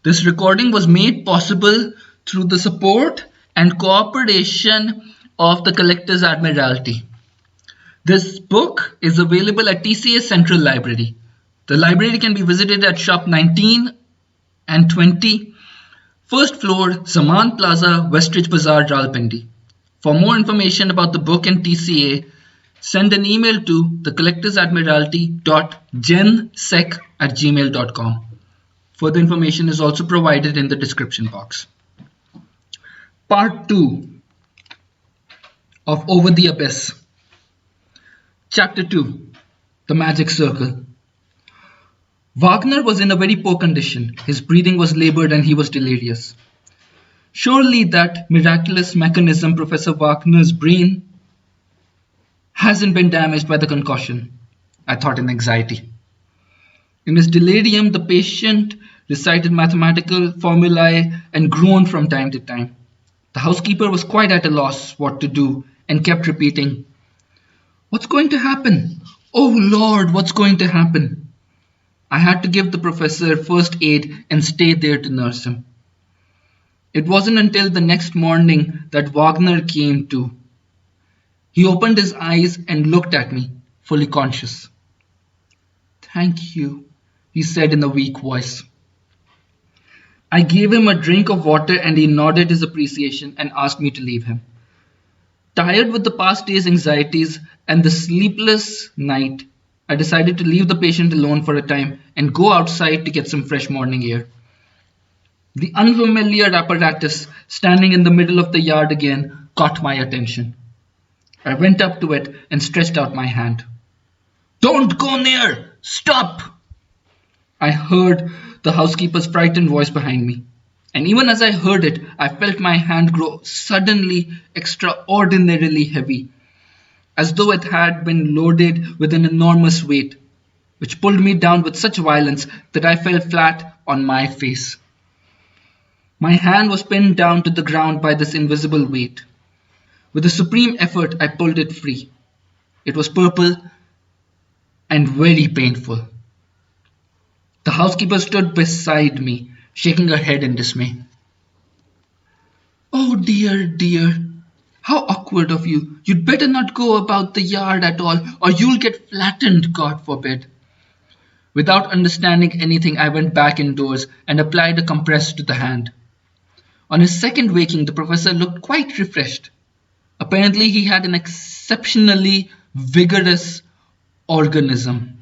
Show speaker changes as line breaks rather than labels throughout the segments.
This recording was made possible through the support and cooperation of the Collectors Admiralty. This book is available at TCA Central Library. The library can be visited at shop 19 and 20, first floor, Zaman Plaza, Westridge Bazaar, Rawalpindi. For more information about the book and TCA, send an email to thecollectorsadmiralty.gensec@gmail.com. Further information is also provided in the description box. Part 2 of Over the Abyss. Chapter 2, The Magic Circle. Wagner was in a very poor condition. His breathing was labored and he was delirious. Surely that miraculous mechanism, Professor Wagner's brain, hasn't been damaged by the concussion, I thought in anxiety. In his delirium, the patient recited mathematical formulae and groaned from time to time. The housekeeper was quite at a loss what to do and kept repeating, "What's going to happen? Oh Lord, what's going to happen?" I had to give the professor first aid and stay there to nurse him. It wasn't until the next morning that Wagner came to. He opened his eyes and looked at me, fully conscious. "Thank you," he said in a weak voice. I gave him a drink of water and he nodded his appreciation and asked me to leave him. Tired with the past day's anxieties and the sleepless night, I decided to leave the patient alone for a time and go outside to get some fresh morning air. The unfamiliar apparatus standing in the middle of the yard again caught my attention. I went up to it and stretched out my hand. "Don't go near! Stop!" I heard the housekeeper's frightened voice behind me. And even as I heard it, I felt my hand grow suddenly extraordinarily heavy, as though it had been loaded with an enormous weight, which pulled me down with such violence that I fell flat on my face. My hand was pinned down to the ground by this invisible weight. With a supreme effort, I pulled it free. It was purple and very painful. The housekeeper stood beside me, shaking her head in dismay. "Oh dear, dear, how awkward of you. You'd better not go about the yard at all, or you'll get flattened, God forbid." Without understanding anything, I went back indoors and applied a compress to the hand. On his second waking, the professor looked quite refreshed. Apparently, he had an exceptionally vigorous organism.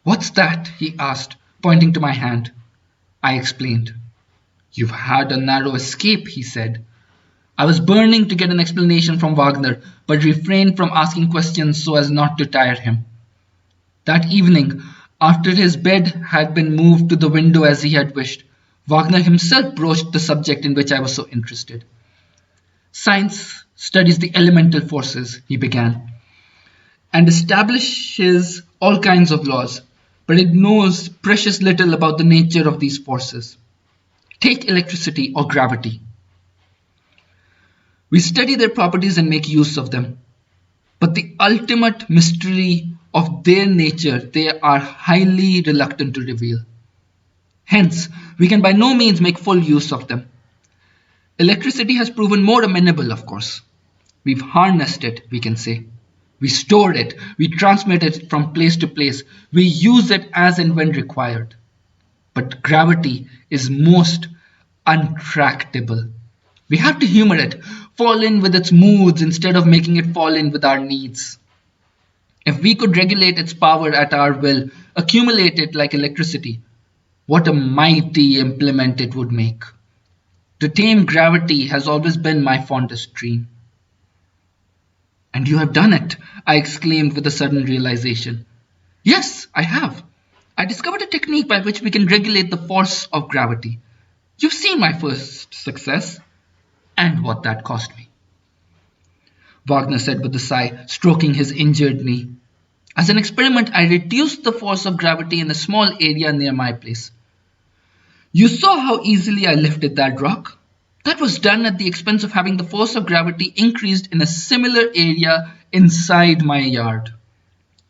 "What's that?" he asked, pointing to my hand. I explained. "You've had a narrow escape," he said. I was burning to get an explanation from Wagner, but refrained from asking questions so as not to tire him. That evening, after his bed had been moved to the window as he had wished, Wagner himself broached the subject in which I was so interested. "Science studies the elemental forces," he began, "and establishes all kinds of laws, but it knows precious little about the nature of these forces. Take electricity or gravity. We study their properties and make use of them, but the ultimate mystery of their nature they are highly reluctant to reveal. Hence, we can by no means make full use of them. Electricity has proven more amenable, of course. We've harnessed it, we can say. We store it, we transmit it from place to place, we use it as and when required. But gravity is most untractable. We have to humor it, fall in with its moods instead of making it fall in with our needs. If we could regulate its power at our will, accumulate it like electricity, what a mighty implement it would make. To tame gravity has always been my fondest dream." "And you have done it," I exclaimed with a sudden realization. "Yes, I have. I discovered a technique by which we can regulate the force of gravity. You've seen my first success, and what that cost me," Wagner said with a sigh, stroking his injured knee. "As an experiment, I reduced the force of gravity in a small area near my place. You saw how easily I lifted that rock. That was done at the expense of having the force of gravity increased in a similar area inside my yard.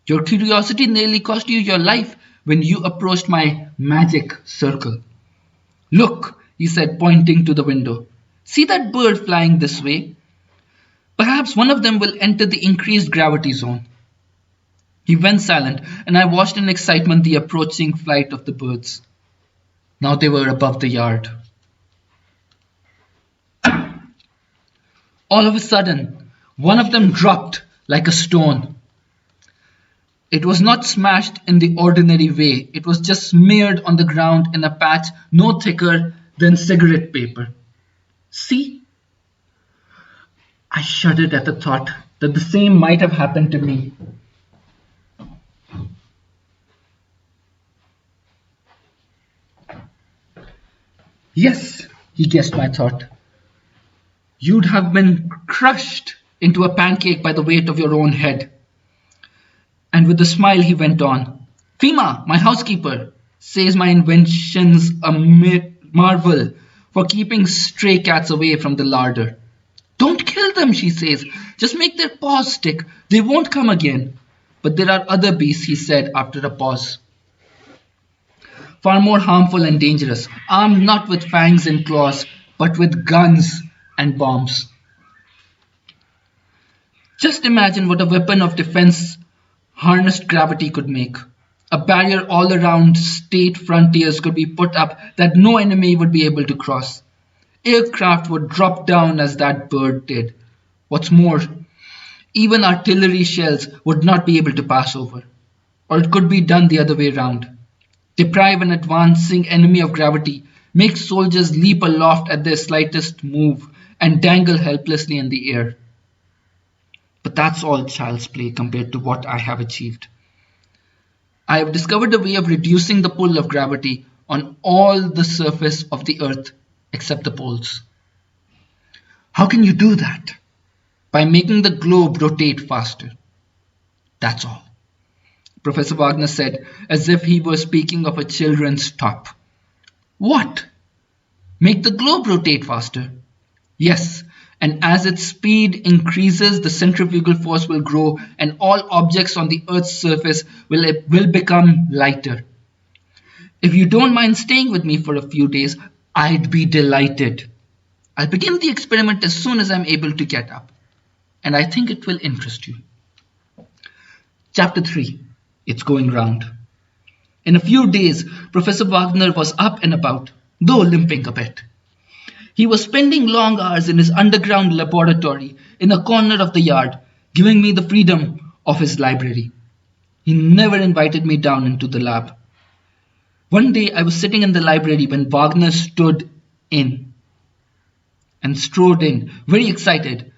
Your curiosity nearly cost you your life when you approached my magic circle. Look, he said, pointing to the window. See that bird flying this way? Perhaps one of them will enter the increased gravity zone. He went silent, and I watched in excitement the approaching flight of the birds. Now they were above the yard. All of a sudden, one of them dropped like a stone. It was not smashed in the ordinary way. It was just smeared on the ground in a patch no thicker than cigarette paper. See? I shuddered at the thought that the same might have happened to me. Yes, he guessed my thought. You'd have been crushed into a pancake by the weight of your own head. And with a smile he went on. Fima, my housekeeper, says my invention's a marvel for keeping stray cats away from the larder. Don't kill them, she says. Just make their paws stick. They won't come again. But there are other beasts, he said after a pause. Far more harmful and dangerous, armed not with fangs and claws, but with guns and bombs. Just imagine what a weapon of defense harnessed gravity could make. A barrier all around state frontiers could be put up that no enemy would be able to cross. Aircraft would drop down as that bird did. What's more, even artillery shells would not be able to pass over. Or it could be done the other way round. Deprive an advancing enemy of gravity, make soldiers leap aloft at their slightest move, and dangle helplessly in the air. But that's all child's play compared to what I have achieved. I have discovered a way of reducing the pull of gravity on all the surface of the earth except the poles. How can you do that? By making the globe rotate faster. That's all. Professor Wagner said, as if he were speaking of a children's top. What? Make the globe rotate faster? Yes, and as its speed increases, the centrifugal force will grow and all objects on the Earth's surface will become lighter. If you don't mind staying with me for a few days, I'd be delighted. I'll begin the experiment as soon as I'm able to get up, and I think it will interest you. Chapter 3. It's going round. In a few days, Professor Wagner was up and about, though limping a bit. He was spending long hours in his underground laboratory in a corner of the yard, giving me the freedom of his library. He never invited me down into the lab. One day I was sitting in the library when Wagner strode in, very excited,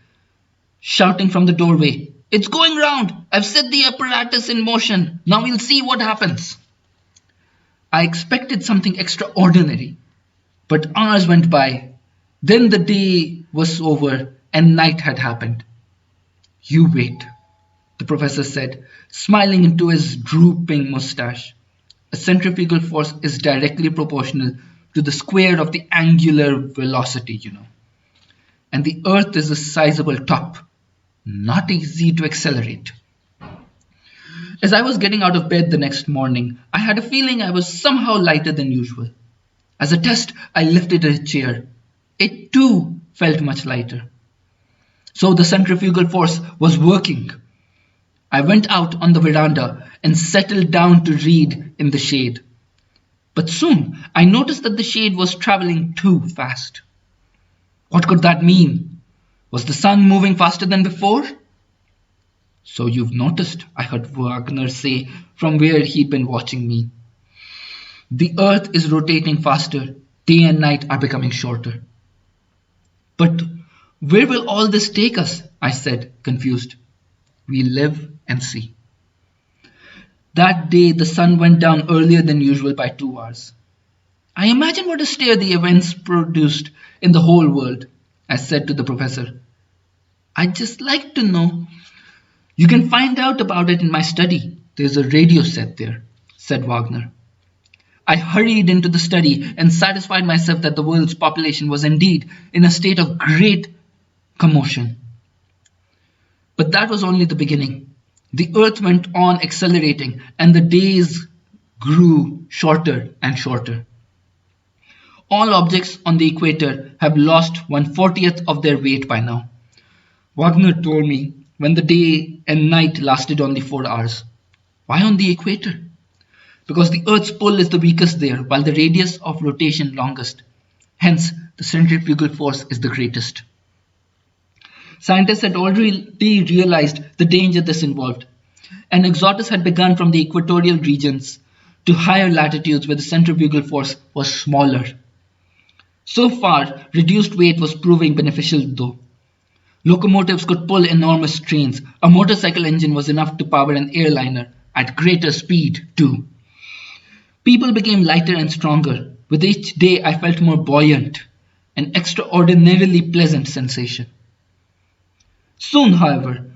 shouting from the doorway, "It's going round! I've set the apparatus in motion. Now we'll see what happens." I expected something extraordinary, but hours went by. Then the day was over and night had happened. "You wait," the professor said, smiling into his drooping mustache. A centrifugal force is directly proportional to the square of the angular velocity, you know. And the Earth is a sizable top, not easy to accelerate. As I was getting out of bed the next morning, I had a feeling I was somehow lighter than usual. As a test, I lifted a chair. It too felt much lighter. So the centrifugal force was working. I went out on the veranda and settled down to read in the shade. But soon I noticed that the shade was traveling too fast. What could that mean? Was the sun moving faster than before? "So you've noticed," I heard Wagner say from where he'd been watching me. "The Earth is rotating faster. Day and night are becoming shorter." "But where will all this take us?" I said, confused. "We'll live and see." That day the sun went down earlier than usual by 2 hours. I imagine what a stir the events produced in the whole world, I said to the professor. "I'd just like to know." "You can find out about it in my study. There's a radio set there," said Wagner. I hurried into the study and satisfied myself that the world's population was indeed in a state of great commotion. But that was only the beginning. The Earth went on accelerating, and the days grew shorter and shorter. All objects on the equator have lost 1/40th of their weight by now. Wagner told me when the day and night lasted only 4 hours. Why on the equator? Because the Earth's pull is the weakest there, while the radius of rotation longest. Hence, the centrifugal force is the greatest. Scientists had already realized the danger this involved. An exodus had begun from the equatorial regions to higher latitudes where the centrifugal force was smaller. So far, reduced weight was proving beneficial though. Locomotives could pull enormous trains. A motorcycle engine was enough to power an airliner at greater speed too. People became lighter and stronger. With each day I felt more buoyant, an extraordinarily pleasant sensation. Soon, however,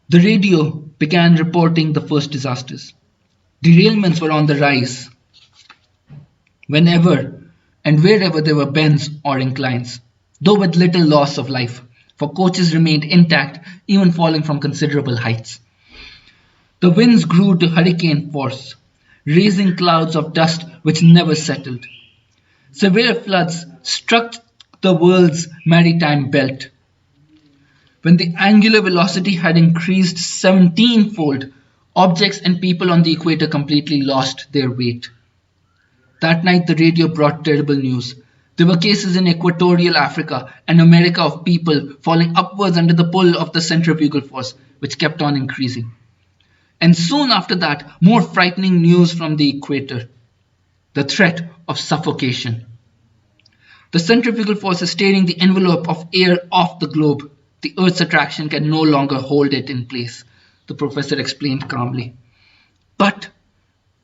the radio began reporting the first disasters. Derailments were on the rise whenever and wherever there were bends or inclines, though with little loss of life, for coaches remained intact, even falling from considerable heights. The winds grew to hurricane force, raising clouds of dust which never settled. Severe floods struck the world's maritime belt. When the angular velocity had increased 17-fold, objects and people on the equator completely lost their weight. That night the radio brought terrible news. There were cases in equatorial Africa and America of people falling upwards under the pull of the centrifugal force, which kept on increasing. And soon after that, more frightening news from the equator. The threat of suffocation. The centrifugal force is tearing the envelope of air off the globe. The Earth's attraction can no longer hold it in place, the professor explained calmly. But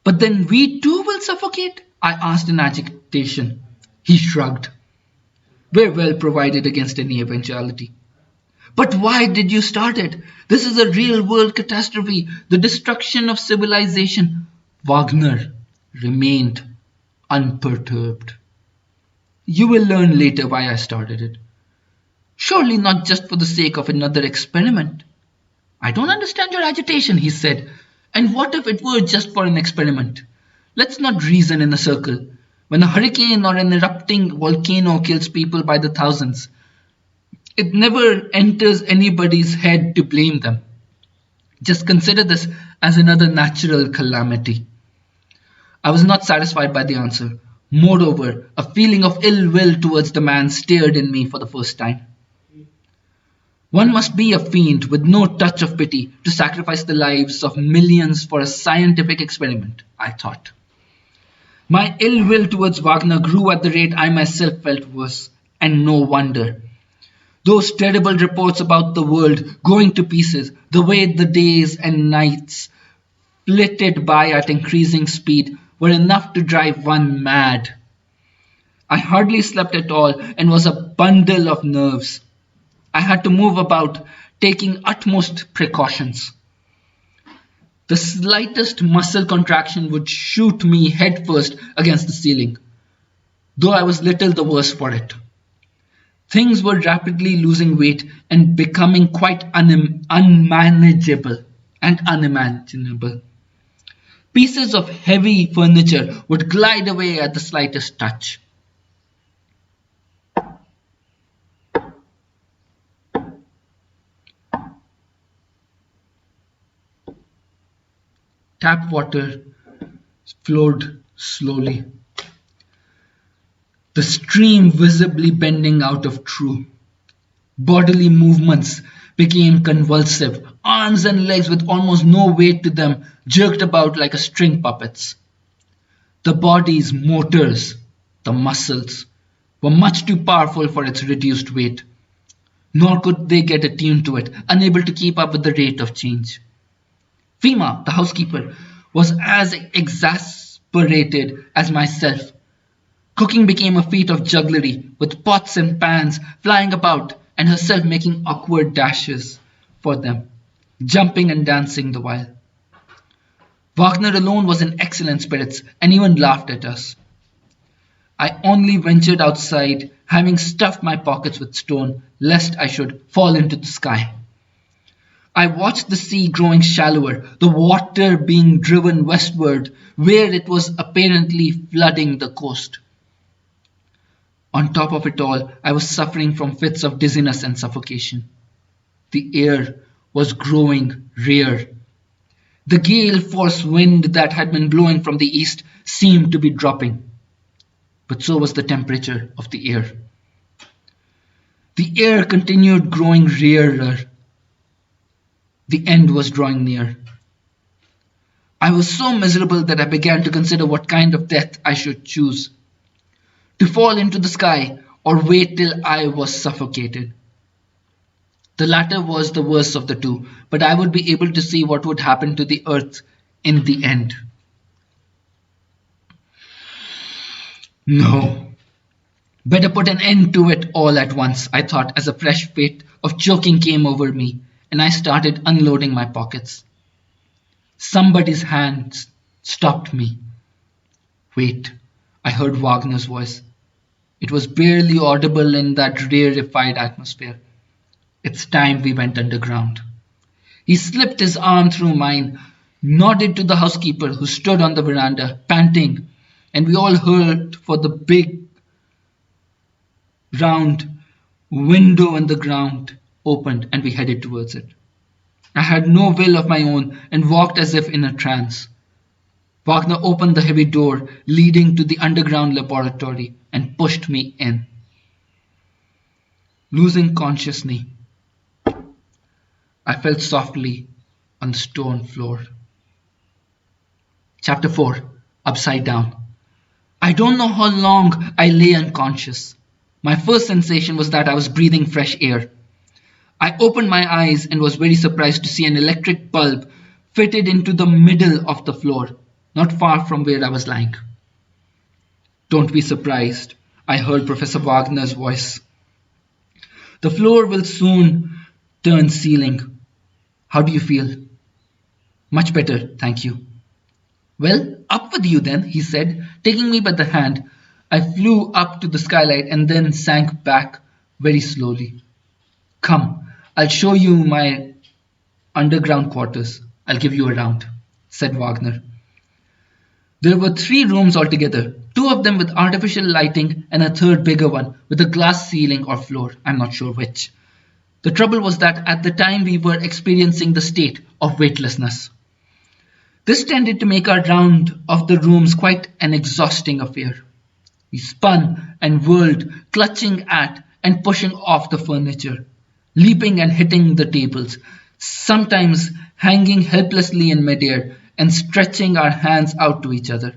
then we too will suffocate? I asked in agitation. He shrugged. We're well provided against any eventuality. But why did you start it? This is a real-world catastrophe, the destruction of civilization. Wagner remained unperturbed. You will learn later why I started it. Surely not just for the sake of another experiment. I don't understand your agitation, he said. And what if it were just for an experiment? Let's not reason in a circle. When a hurricane or an erupting volcano kills people by the thousands, it never enters anybody's head to blame them. Just consider this as another natural calamity. I was not satisfied by the answer. Moreover, a feeling of ill will towards the man stirred in me for the first time. One must be a fiend with no touch of pity to sacrifice the lives of millions for a scientific experiment, I thought. My ill will towards Wagner grew at the rate I myself felt worse, and no wonder. Those terrible reports about the world going to pieces, the way the days and nights flitted by at increasing speed, were enough to drive one mad. I hardly slept at all and was a bundle of nerves. I had to move about, taking utmost precautions. The slightest muscle contraction would shoot me headfirst against the ceiling, though I was little the worse for it. Things were rapidly losing weight and becoming quite unmanageable and unimaginable. Pieces of heavy furniture would glide away at the slightest touch. Tap water flowed slowly, the stream visibly bending out of True. Bodily movements became convulsive. Arms and legs with almost no weight to them jerked about like a string puppets. The body's motors, the muscles, were much too powerful for its reduced weight. Nor could they get attuned to it, unable to keep up with the rate of change. Fema, the housekeeper, was as exasperated as myself. Cooking became a feat of jugglery, with pots and pans flying about and herself making awkward dashes for them, jumping and dancing the while. Wagner alone was in excellent spirits and even laughed at us. I only ventured outside, having stuffed my pockets with stone, lest I should fall into the sky. I watched the sea growing shallower, the water being driven westward, where it was apparently flooding the coast. On top of it all, I was suffering from fits of dizziness and suffocation. The air was growing rare. The gale force wind that had been blowing from the east seemed to be dropping, but so was the temperature of the air. The air continued growing rarer. The end was drawing near. I was so miserable that I began to consider what kind of death I should choose. To fall into the sky or wait till I was suffocated. The latter was the worst of the two, but I would be able to see what would happen to the earth in the end. No. Better put an end to it all at once, I thought, as a fresh fit of choking came over me, and I started unloading my pockets. Somebody's hands stopped me. Wait, I heard Wagner's voice. It was barely audible in that rarefied atmosphere. It's time we went underground. He slipped his arm through mine, nodded to the housekeeper who stood on the veranda, panting, and we all hurried for the big, round window in the ground opened, and we headed towards it. I had no will of my own and walked as if in a trance. Wagner opened the heavy door leading to the underground laboratory and pushed me in. Losing consciousness, I fell softly on the stone floor. Chapter 4. Upside Down. I don't know how long I lay unconscious. My first sensation was that I was breathing fresh air. I opened my eyes and was very surprised to see an electric bulb fitted into the middle of the floor, not far from where I was lying. Don't be surprised, I heard Professor Wagner's voice. The floor will soon turn ceiling. How do you feel? Much better, thank you. Well, up with you then, he said, taking me by the hand. I flew up to the skylight and then sank back very slowly. Come, I'll show you my underground quarters. I'll give you a round, said Wagner. There were 3 rooms altogether, 2 of them with artificial lighting and a third bigger one with a glass ceiling or floor, I'm not sure which. The trouble was that at the time we were experiencing the state of weightlessness. This tended to make our round of the rooms quite an exhausting affair. We spun and whirled, clutching at and pushing off the furniture, leaping and hitting the tables, sometimes hanging helplessly in midair and stretching our hands out to each other.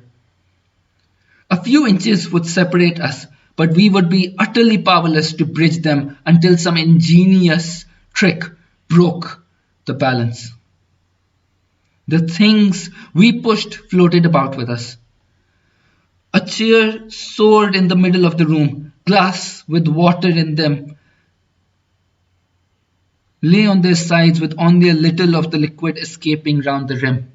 A few inches would separate us, but we would be utterly powerless to bridge them until some ingenious trick broke the balance. The things we pushed floated about with us. A chair soared in the middle of the room, glass with water in them lay on their sides with only a little of the liquid escaping round the rim.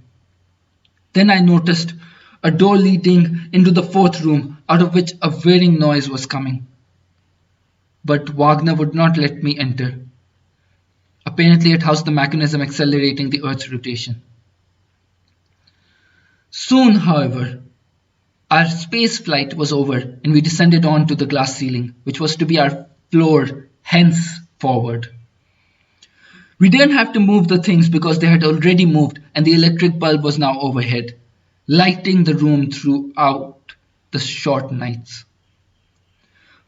Then I noticed a door leading into the 4th room, out of which a whirring noise was coming. But Wagner would not let me enter. Apparently it housed the mechanism accelerating the Earth's rotation. Soon, however, our space flight was over and we descended on to the glass ceiling, which was to be our floor henceforward. We didn't have to move the things because they had already moved and the electric bulb was now overhead, lighting the room throughout the short nights.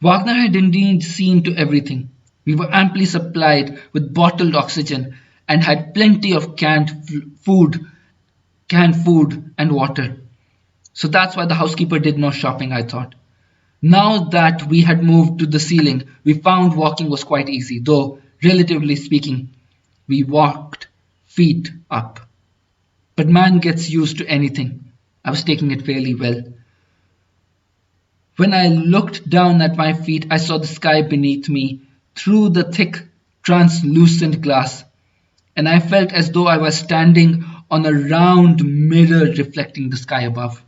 Wagner had indeed seen to everything. We were amply supplied with bottled oxygen and had plenty of canned food and water. So that's why the housekeeper did no shopping, I thought. Now that we had moved to the ceiling, we found walking was quite easy, though, relatively speaking, we walked feet up. But man gets used to anything. I was taking it fairly well. When I looked down at my feet, I saw the sky beneath me through the thick, translucent glass, and I felt as though I was standing on a round mirror reflecting the sky above.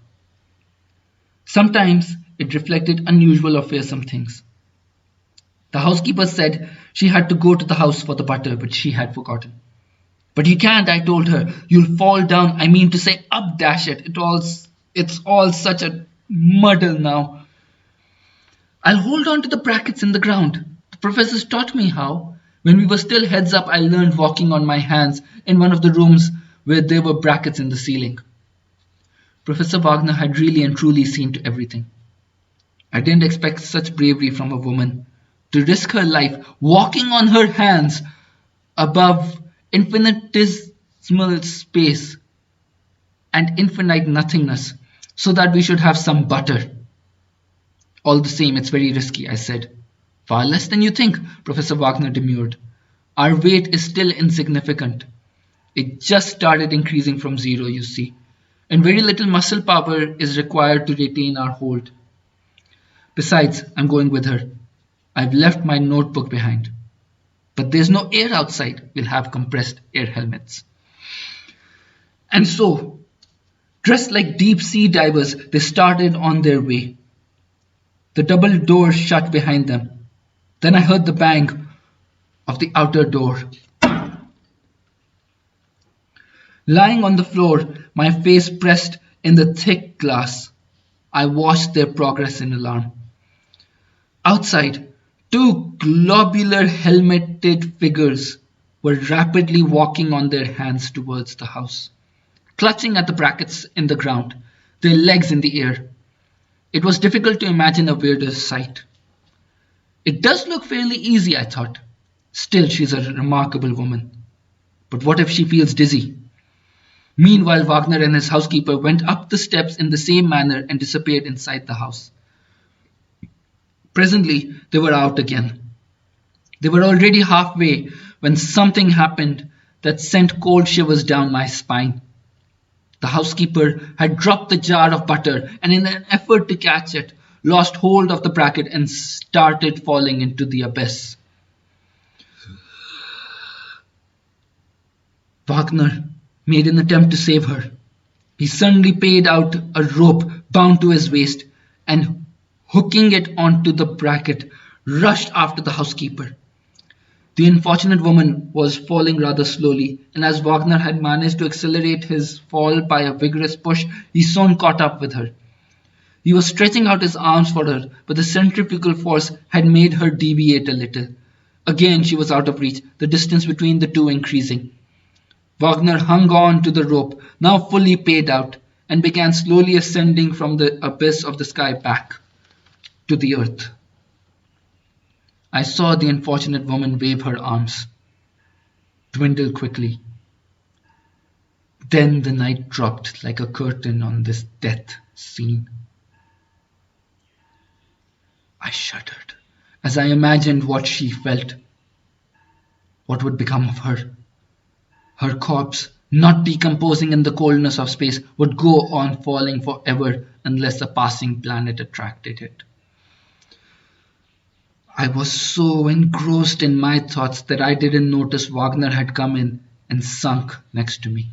Sometimes it reflected unusual or fearsome things. The housekeeper said she had to go to the house for the butter, but she had forgotten. But you can't, I told her. You'll fall down. I mean to say, up dash it. It's all such a muddle now. I'll hold on to the brackets in the ground. The professors taught me how. When we were still heads up, I learned walking on my hands in one of the rooms where there were brackets in the ceiling. Professor Wagner had really and truly seen to everything. I didn't expect such bravery from a woman, to risk her life walking on her hands above infinitesimal space and infinite nothingness, so that we should have some butter. All the same, it's very risky, I said. Far less than you think, Professor Wagner demurred. Our weight is still insignificant. It just started increasing from zero, you see, and very little muscle power is required to retain our hold. Besides, I'm going with her. I've left my notebook behind. But there's no air outside. We'll have compressed air helmets. And so, dressed like deep-sea divers, they started on their way. The double door shut behind them. Then I heard the bang of the outer door. Lying on the floor, my face pressed in the thick glass, I watched their progress in alarm. Outside, two globular helmeted figures were rapidly walking on their hands towards the house, clutching at the brackets in the ground, their legs in the air. It was difficult to imagine a weirder sight. It does look fairly easy, I thought. Still, she's a remarkable woman. But what if she feels dizzy? Meanwhile, Wagner and his housekeeper went up the steps in the same manner and disappeared inside the house. Presently, they were out again. They were already halfway when something happened that sent cold shivers down my spine. The housekeeper had dropped the jar of butter and, in an effort to catch it, lost hold of the bracket and started falling into the abyss. Wagner made an attempt to save her. He suddenly paid out a rope bound to his waist and, hooking it onto the bracket, rushed after the housekeeper. The unfortunate woman was falling rather slowly, and as Wagner had managed to accelerate his fall by a vigorous push, he soon caught up with her. He was stretching out his arms for her, but the centrifugal force had made her deviate a little. Again she was out of reach, the distance between the two increasing. Wagner hung on to the rope, now fully paid out, and began slowly ascending from the abyss of the sky back to the earth. I saw the unfortunate woman wave her arms, dwindle quickly. Then the night dropped like a curtain on this death scene. I shuddered as I imagined what she felt. What would become of her? Her corpse, not decomposing in the coldness of space, would go on falling forever unless a passing planet attracted it. I was so engrossed in my thoughts that I didn't notice Wagner had come in and sunk next to me.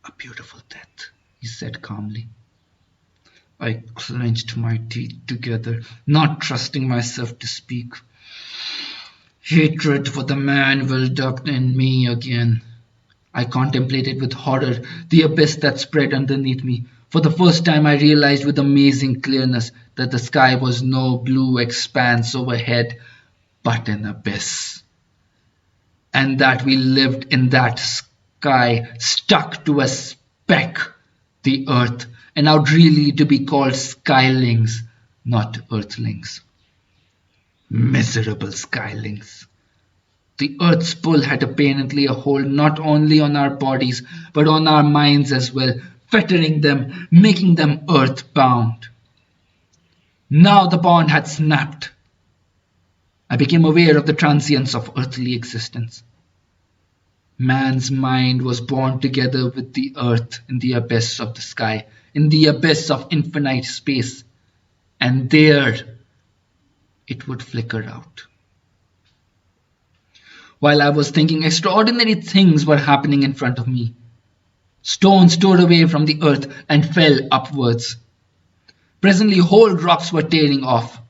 "A beautiful death," he said calmly. I clenched my teeth together, not trusting myself to speak. Hatred for the man welled up in me again. I contemplated with horror the abyss that spread underneath me. For the first time I realized with amazing clearness that the sky was no blue expanse overhead, but an abyss. And that we lived in that sky, stuck to a speck, the earth, and ought really to be called skylings, not earthlings. Miserable skylings. The earth's pull had apparently a hold not only on our bodies, but on our minds as well, fettering them, making them earth-bound. Now the bond had snapped. I became aware of the transience of earthly existence. Man's mind was born together with the earth in the abyss of the sky, in the abyss of infinite space, and there it would flicker out. While I was thinking, extraordinary things were happening in front of me. Stones tore away from the earth and fell upwards. Presently, whole rocks were tearing off.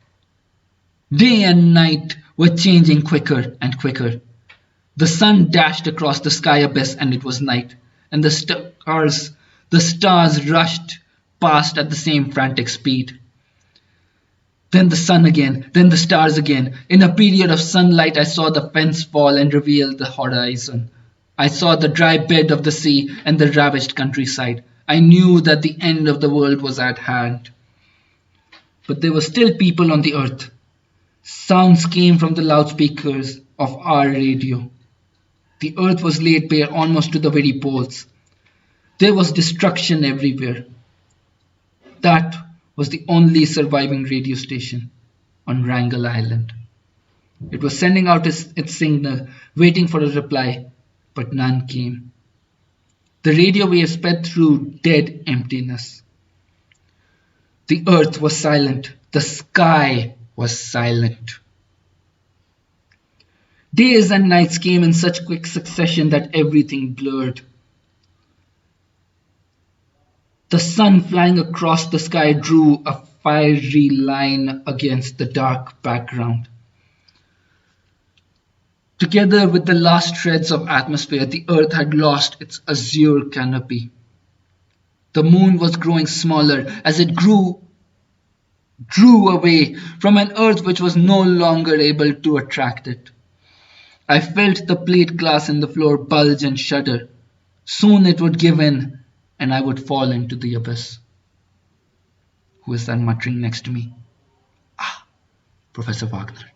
Day and night were changing quicker and quicker. The sun dashed across the sky abyss and it was night, and the stars rushed past at the same frantic speed. Then the sun again, then the stars again. In a period of sunlight, I saw the fence fall and reveal the horizon. I saw the dry bed of the sea and the ravaged countryside. I knew that the end of the world was at hand. But there were still people on the earth. Sounds came from the loudspeakers of our radio. The earth was laid bare almost to the very poles. There was destruction everywhere. That was the only surviving radio station on Wrangel Island. It was sending out its signal, waiting for a reply, but none came. The radio waves sped through dead emptiness. The earth was silent. The sky was silent. Days and nights came in such quick succession that everything blurred. The sun flying across the sky drew a fiery line against the dark background. Together with the last shreds of atmosphere, the earth had lost its azure canopy. The moon was growing smaller as it drew away from an earth which was no longer able to attract it. I felt the plate glass in the floor bulge and shudder. Soon it would give in, and I would fall into the abyss. Who is that muttering next to me? Ah, Professor Wagner.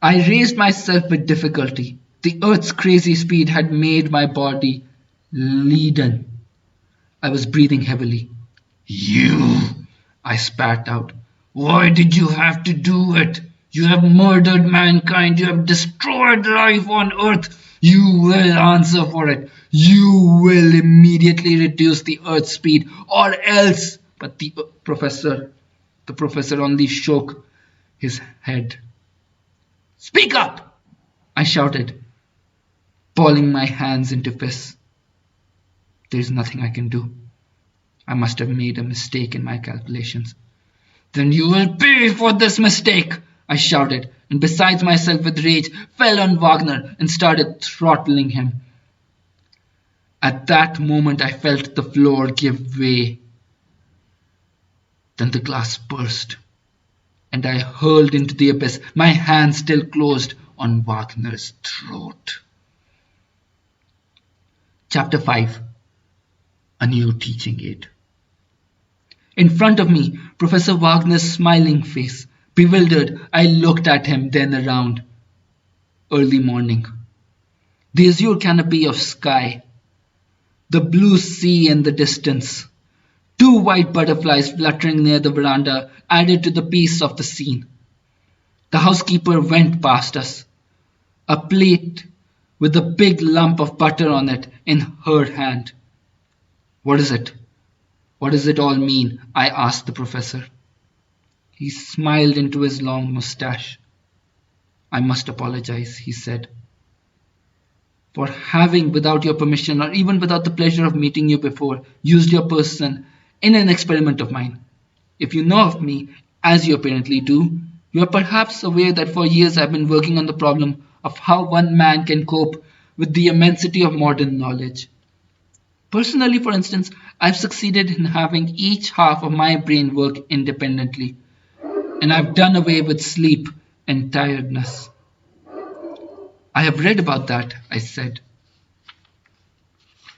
I raised myself with difficulty. The earth's crazy speed had made my body leaden. I was breathing heavily. You, I spat out. Why did you have to do it? You have murdered mankind. You have destroyed life on earth. You will answer for it. You will immediately reduce the earth's speed, or else. But the professor only shook his head. Speak up, I shouted, balling my hands into fists. There is nothing I can do. I must have made a mistake in my calculations. Then you will pay for this mistake, I shouted, and besides myself with rage, fell on Wagner and started throttling him. At that moment I felt the floor give way. Then the glass burst, and I hurled into the abyss, my hand still closed on Wagner's throat. Chapter 5. A New Teaching Aid. In front of me, Professor Wagner's smiling face. Bewildered, I looked at him, then around. Early morning. The azure canopy of sky. The blue sea in the distance. 2 white butterflies fluttering near the veranda added to the peace of the scene. The housekeeper went past us. A plate with a big lump of butter on it in her hand. What is it? What does it all mean? I asked the professor. He smiled into his long mustache. I must apologize, he said, for having, without your permission or even without the pleasure of meeting you before, used your person in an experiment of mine. If you know of me, as you apparently do, you are perhaps aware that for years I have been working on the problem of how one man can cope with the immensity of modern knowledge. Personally, for instance, I've succeeded in having each half of my brain work independently, and I've done away with sleep and tiredness. I have read about that, I said.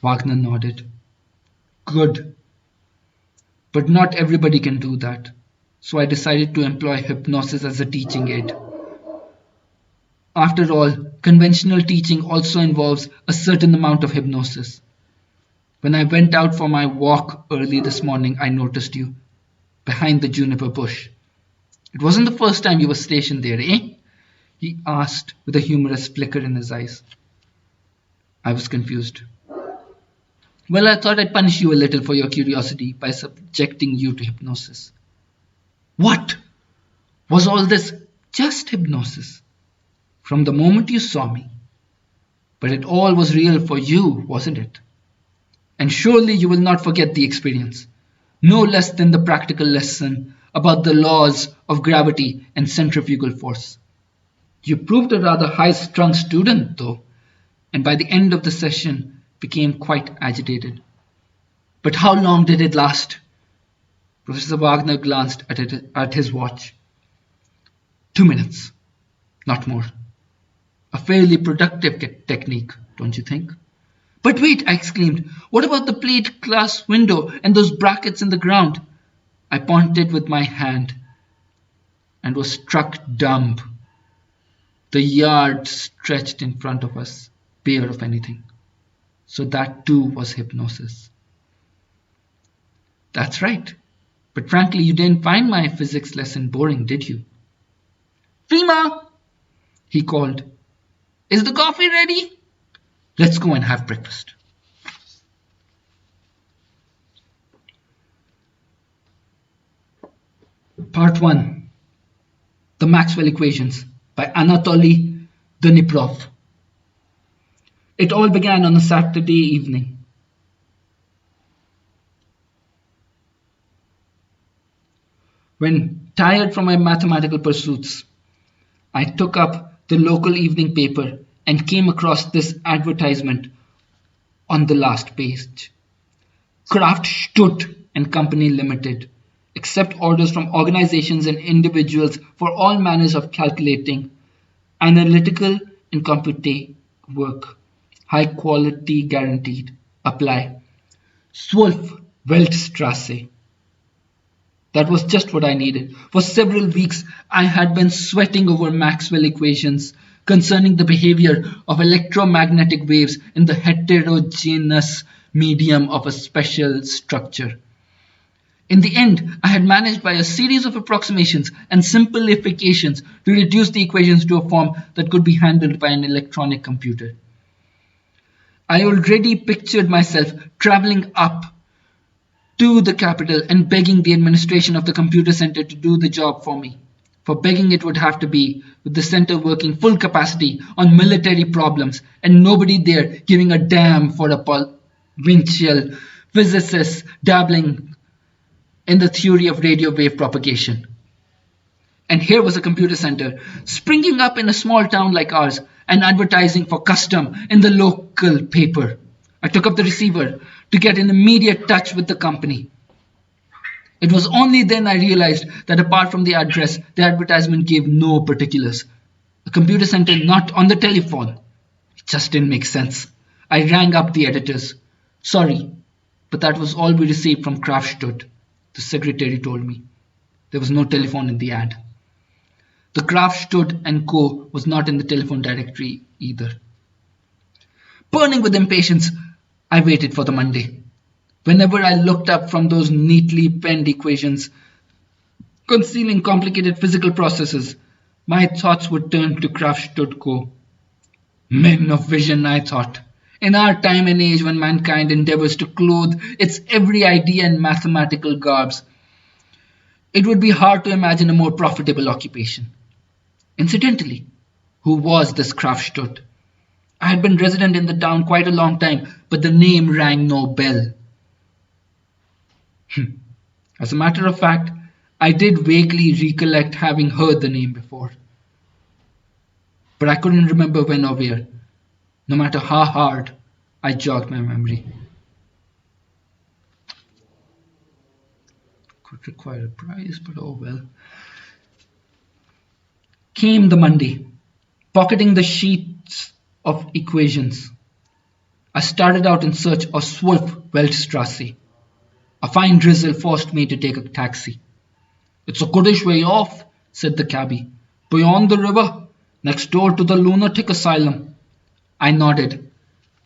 Wagner nodded. Good. But not everybody can do that, so I decided to employ hypnosis as a teaching aid. After all, conventional teaching also involves a certain amount of hypnosis. When I went out for my walk early this morning, I noticed you, behind the juniper bush. It wasn't the first time you were stationed there, eh? He asked with a humorous flicker in his eyes. I was confused. Well, I thought I'd punish you a little for your curiosity by subjecting you to hypnosis. What? Was all this just hypnosis? From the moment you saw me. But it all was real for you, wasn't it? And surely you will not forget the experience, no less than the practical lesson about the laws of gravity and centrifugal force. You proved a rather high-strung student, though, and by the end of the session became quite agitated. But how long did it last? Professor Wagner glanced at his watch. 2 minutes, not more. A fairly productive technique, don't you think? But wait, I exclaimed. What about the plate glass window and those brackets in the ground? I pointed with my hand and was struck dumb. The yard stretched in front of us, bare of anything. So that too was hypnosis. That's right. But frankly, you didn't find my physics lesson boring, did you? Fima, he called. Is the coffee ready? Let's go and have breakfast. Part 1. The Maxwell Equations by Anatoly Dniprov. It all began on a Saturday evening. When, tired from my mathematical pursuits, I took up the local evening paper and came across this advertisement on the last page. Kraft Stutt and Company Limited accept orders from organizations and individuals for all manners of calculating, analytical and computative work. High quality guaranteed. Apply. Zwölf Weltstrasse. That was just what I needed. For several weeks, I had been sweating over Maxwell equations concerning the behavior of electromagnetic waves in the heterogeneous medium of a special structure. In the end, I had managed by a series of approximations and simplifications to reduce the equations to a form that could be handled by an electronic computer. I already pictured myself traveling up to the capital and begging the administration of the computer center to do the job for me. For begging it would have to be with the center working full capacity on military problems and nobody there giving a damn for a provincial physicist dabbling in the theory of radio wave propagation. And here was a computer center springing up in a small town like ours and advertising for custom in the local paper. I took up the receiver to get in immediate touch with the company. It was only then I realized that apart from the address, the advertisement gave no particulars. A computer center not on the telephone. It just didn't make sense. I rang up the editors. Sorry, but that was all we received from Kraft Stutt, the secretary told me. There was no telephone in the ad. The Kraft Stutt & Co. was not in the telephone directory either. Burning with impatience, I waited for the Monday. Whenever I looked up from those neatly penned equations concealing complicated physical processes, my thoughts would turn to Kraft Stutt Co. Men of vision, I thought. In our time and age when mankind endeavors to clothe its every idea in mathematical garbs, it would be hard to imagine a more profitable occupation. Incidentally, who was this Kraft Stutt? I had been resident in the town quite a long time, but the name rang no bell. As a matter of fact, I did vaguely recollect having heard the name before. But I couldn't remember when or where, no matter how hard I jogged my memory. Could require a prize, but oh well. Came the Monday, pocketing the sheets of equations. I started out in search of Zwölf Weltstrasse. A fine drizzle forced me to take a taxi. It's a goodish way off, said the cabbie. Beyond the river, next door to the lunatic asylum. I nodded,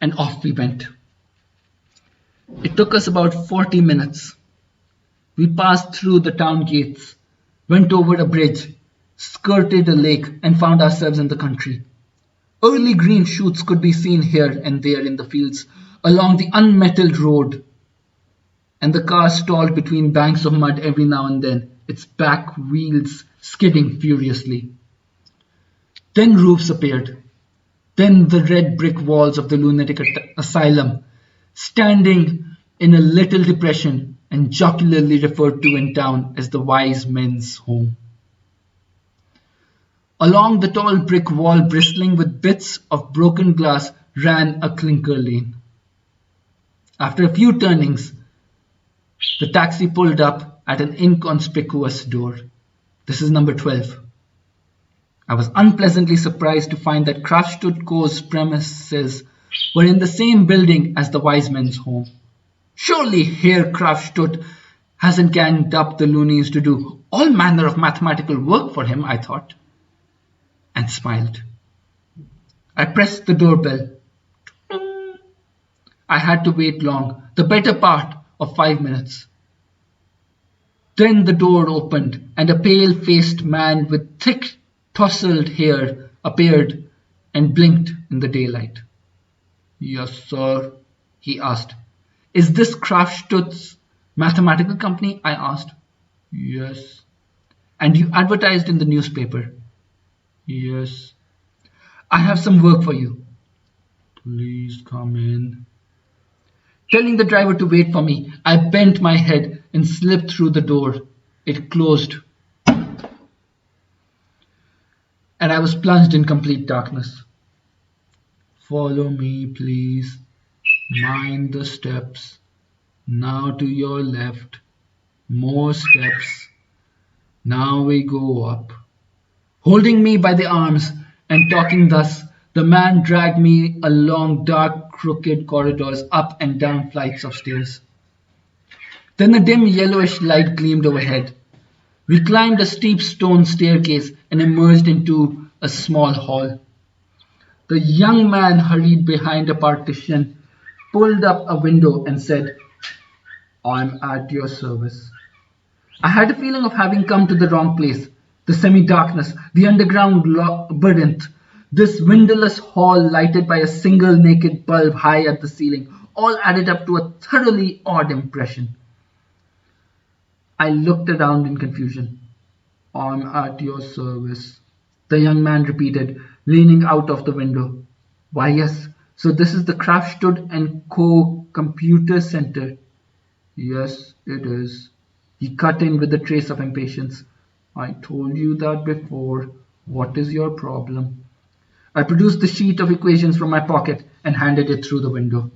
and off we went. It took us about 40 minutes. We passed through the town gates, went over a bridge, skirted a lake, and found ourselves in the country. Early green shoots could be seen here and there in the fields along the unmetalled road, and the car stalled between banks of mud every now and then, its back wheels skidding furiously. Then roofs appeared. Then the red brick walls of the lunatic asylum, standing in a little depression and jocularly referred to in town as the wise men's home. Along the tall brick wall bristling with bits of broken glass ran a clinker lane. After a few turnings, The taxi pulled up at an inconspicuous door. This is number 12. I was unpleasantly surprised to find that Krafft Co.'s premises were in the same building as the wise men's home. Surely Herr Krafft hasn't ganged up the loonies to do all manner of mathematical work for him, I thought, and smiled. I pressed the doorbell. I had to wait long, the better part of 5 minutes. Then the door opened, and a pale-faced man with thick, tousled hair appeared and blinked in the daylight. "Yes, sir," he asked. "Is this Krafft's mathematical company?" I asked. "Yes." "And you advertised in the newspaper?" "Yes." "I have some work for you." "Please come in." Telling the driver to wait for me, I bent my head and slipped through the door. It closed, and I was plunged in complete darkness. "Follow me, please. Mind the steps. Now to your left. More steps. Now we go up." Holding me by the arms and talking thus, the man dragged me along dark, crooked corridors, up and down flights of stairs. Then a dim yellowish light gleamed overhead. We climbed a steep stone staircase and emerged into a small hall. The young man hurried behind a partition, pulled up a window and said, "I'm at your service." I had a feeling of having come to the wrong place. The semi-darkness, the underground labyrinth, this windowless hall lighted by a single naked bulb high at the ceiling, all added up to a thoroughly odd impression. I looked around in confusion. "I'm at your service," the young man repeated, leaning out of the window. "Why, yes, so this is the Krafft & Co. Computer Center." "Yes, it is," he cut in with a trace of impatience. "I told you that before. What is your problem?" I produced the sheet of equations from my pocket and handed it through the window.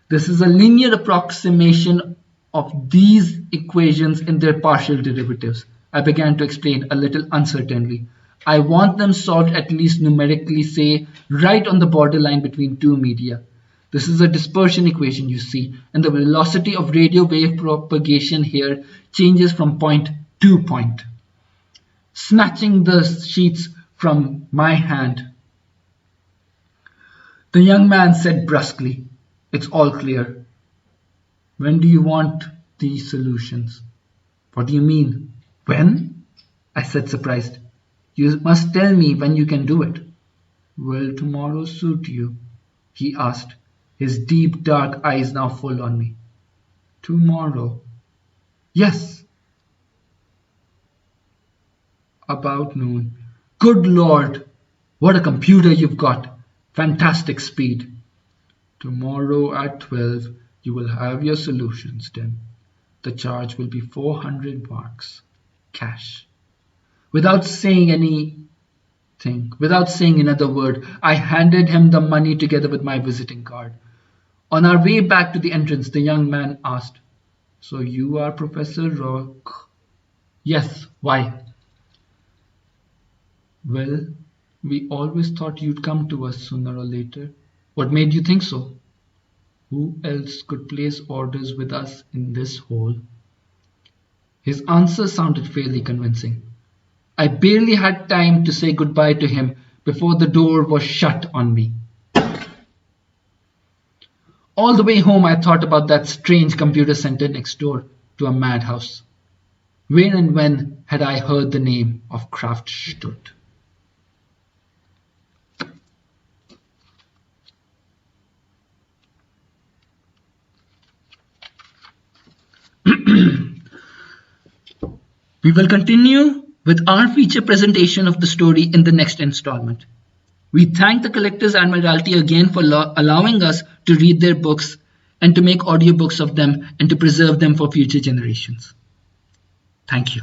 "This is a linear approximation of these equations in their partial derivatives," I began to explain a little uncertainly. "I want them solved at least numerically, say, right on the borderline between two media. This is a dispersion equation, you see, and the velocity of radio wave propagation here changes from point to point." Snatching the sheets from my hand, the young man said brusquely, "It's all clear. When do you want these solutions?" "What do you mean? When?" I said, surprised. "You must tell me when you can do it." "Will tomorrow suit you?" he asked, his deep dark eyes now full on me. "Tomorrow?" "Yes." "About noon." "Good Lord, what a computer you've got. Fantastic speed." "Tomorrow at 12 you will have your solutions, Tim. The charge will be 400 marks, cash." Without saying another word, I handed him the money together with my visiting card. On our way back to the entrance, the young man asked, "So you are Professor Rock?" "Yes, why?" "Well, we always thought you'd come to us sooner or later." "What made you think so?" "Who else could place orders with us in this hole?" His answer sounded fairly convincing. I barely had time to say goodbye to him before the door was shut on me. All the way home I thought about that strange computer center next door to a madhouse. Where and when had I heard the name of Krafft? We will continue with our feature presentation of the story in the next installment. We thank the Collectors Admiralty again for allowing us to read their books and to make audiobooks of them and to preserve them for future generations. Thank you.